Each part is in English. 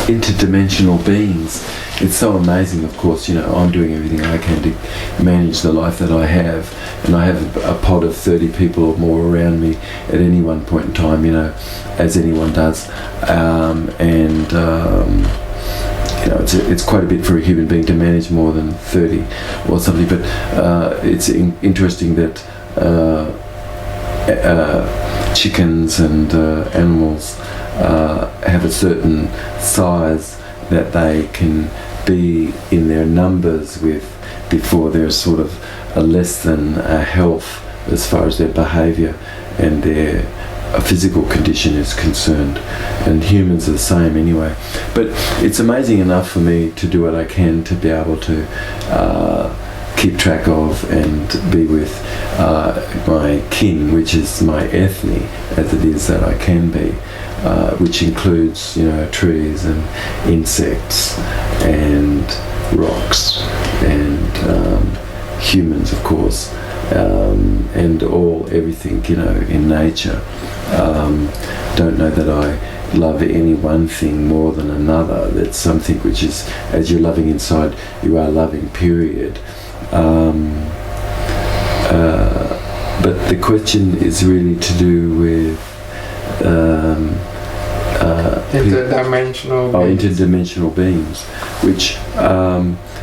interdimensional beings. It's so amazing. Of course, I'm doing everything I can to manage the life that I have, and I have a pod of 30 people or more around me at any one point in time, as anyone does, it's quite a bit for a human being to manage more than 30 or something, but it's interesting that chickens and animals have a certain size that they can be in their numbers with before they're sort of less than health as far as their behaviour and their physical condition is concerned, and humans are the same anyway. But it's amazing enough for me to do what I can to be able to keep track of and be with my kin, which is my ethne, as it is that I can be, which includes trees and insects and rocks and humans, of course, and everything in nature. Don't know that I love any one thing more than another. That's something which is, as you're loving inside, you are loving, period. But the question is really to do with interdimensional beings, which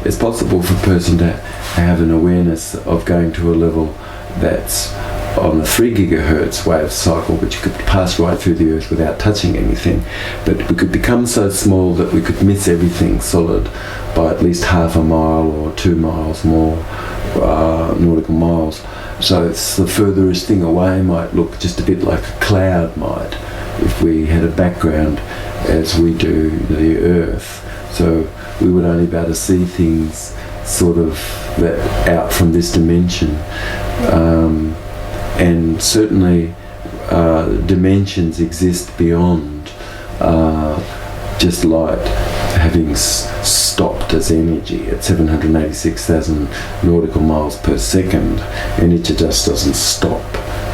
it's possible for a person to have an awareness of going to a level that's on the 3 gigahertz wave cycle, which could pass right through the earth without touching anything, but we could become so small that we could miss everything solid by at least half a mile or 2 miles more nautical miles. So it's the furthest thing away might look just a bit like a cloud might, if we had a background as we do the earth. So we would only be able to see things sort of that out from this dimension. And certainly dimensions exist beyond just light having stopped as energy at 786,000 nautical miles per second. Energy just doesn't stop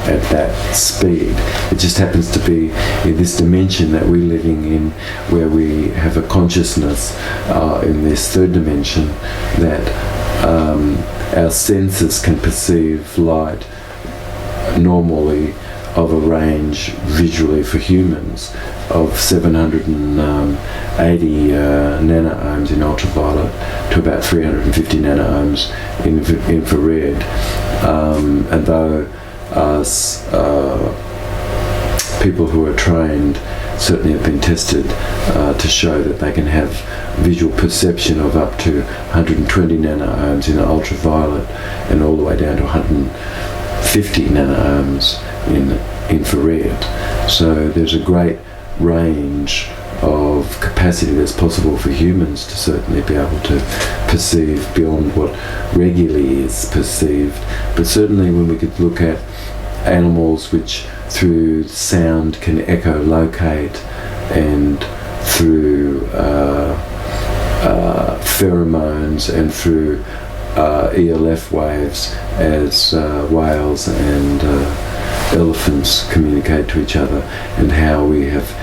at that speed. It just happens to be in this dimension that we're living in, where we have a consciousness in this third dimension, that our senses can perceive light normally of a range visually for humans of 780 nano-ohms in ultraviolet to about 350 nano-ohms in infrared. And though people who are trained certainly have been tested to show that they can have visual perception of up to 120 nano-ohms in ultraviolet and all the way down to 150 nano-ohms in infrared. So there's a great range of capacity that's possible for humans to certainly be able to perceive beyond what regularly is perceived. But certainly when we could look at animals which through sound can echolocate, and through pheromones and through ELF waves, as whales and elephants communicate to each other, and how we have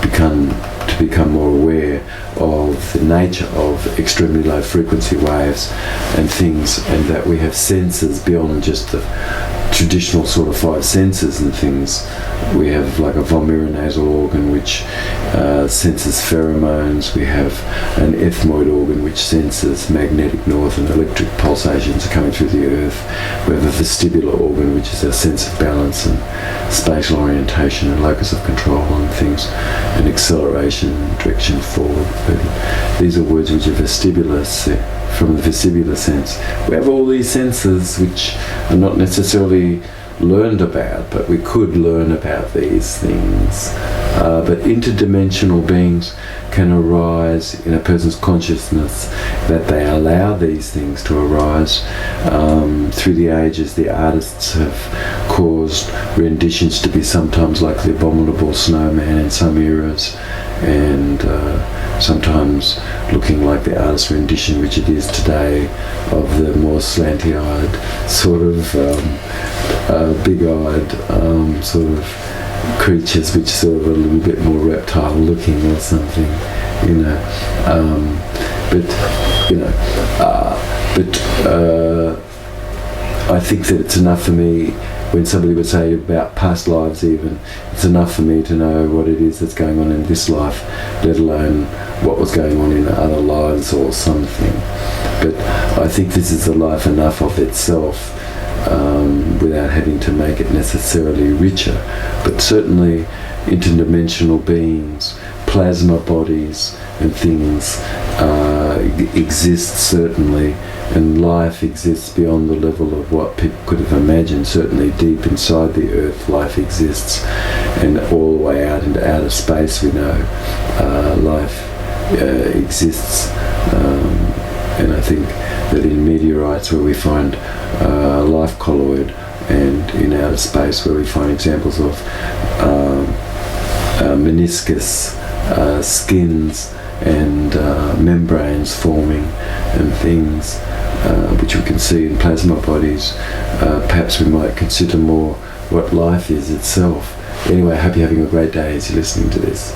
become more aware of the nature of extremely low frequency waves and things, and that we have senses beyond just the traditional sort of 5 senses and things. We have like a vomeronasal organ which senses pheromones. We have an ethmoid organ which senses magnetic north and electric pulsations are coming through the earth. We have a vestibular organ which is our sense of balance and spatial orientation and locus of control and things, and acceleration, direction forward. These are words which are vestibular, from the vestibular sense. We have all these senses which are not necessarily learned about, but we could learn about these things. But interdimensional beings can arise in a person's consciousness, that they allow these things to arise. Through the ages, the artists have caused renditions to be sometimes like the abominable snowman in some eras, and sometimes looking like the artist's rendition which it is today of the more slanty-eyed, sort of big-eyed, sort of creatures which sort of a little bit more reptile looking or something, you know. I think that it's enough for me, when somebody would say about past lives even, it's enough for me to know what it is that's going on in this life, let alone what was going on in other lives or something. But I think this is a life enough of itself, without having to make it necessarily richer. But certainly interdimensional beings, plasma bodies and things exist, certainly, and life exists beyond the level of what people could have imagined. Certainly deep inside the earth life exists, and all the way out into outer space we know life exists. And I think that in meteorites where we find life colloid, and in outer space where we find examples of meniscus, skins and membranes forming and things, which we can see in plasma bodies, perhaps we might consider more what life is itself. Anyway, I hope you're having a great day as you're listening to this.